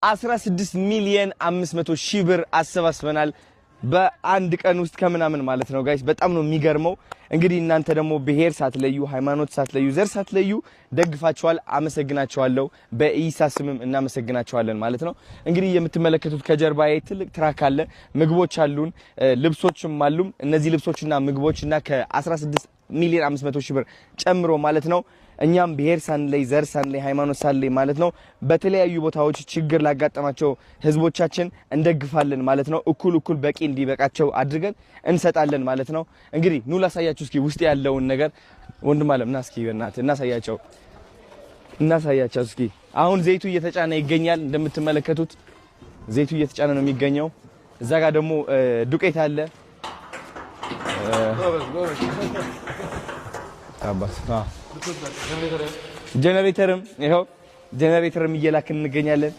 16 ሚሊዮን 500 ሺህ ብር አሰባስበናል በአንድ ቀን ውስጥ ከምናምን ማለት ነው ጋይስ በጣም ነው የሚገርመው እንግዲህ እናንተ ደግሞ ብሄር ሳትለዩ ሃይማኖት ሳትለዩ ዘር ሳትለዩ ደግፋችኋል አመሰግናችኋለሁ በኢሳ ስምም እናመሰግናችኋለን ማለት ነው እንግዲህ የምትመለከቱት ከጀርባዬ ትልቅ ትራክ አለ ምግቦች አሉን ልብሶችም አሉን እነዚህ ልብሶችና ምግቦችና ከ16 ሚሊዮን 500 ሺህ ብር ጨምሮ ማለት ነው እኛም ብሄር ሳንለይ ዘር ሳንለይ ሃይማኖት ሳንለይ ማለት ነው በተለያዩ ቦታዎች ችግር ላጋጠማቸው ህዝቦቻችን እንደግፋለን ማለት ነው እኩል በቂ እንዲበቃቸው አድርገን እንሰጣለን ማለት ነው እንግዲህ ኑ ላሳያችሁ እስኪ ውስጥ ያለውን ነገር ወንድም አለም ና እስኪ በእናትህ እናሳያቸው እስኪ አሁን ዘይቱ እየተጫነ ይገኛል እንደምትመለከቱት ዘይቱ እየተጫነ ነው የሚገኘው እዛ ጋር ደግሞ ዱቄት አለ ጀነሬተርም ይሄው ጀነሬተርም እየላክን እንገኛለን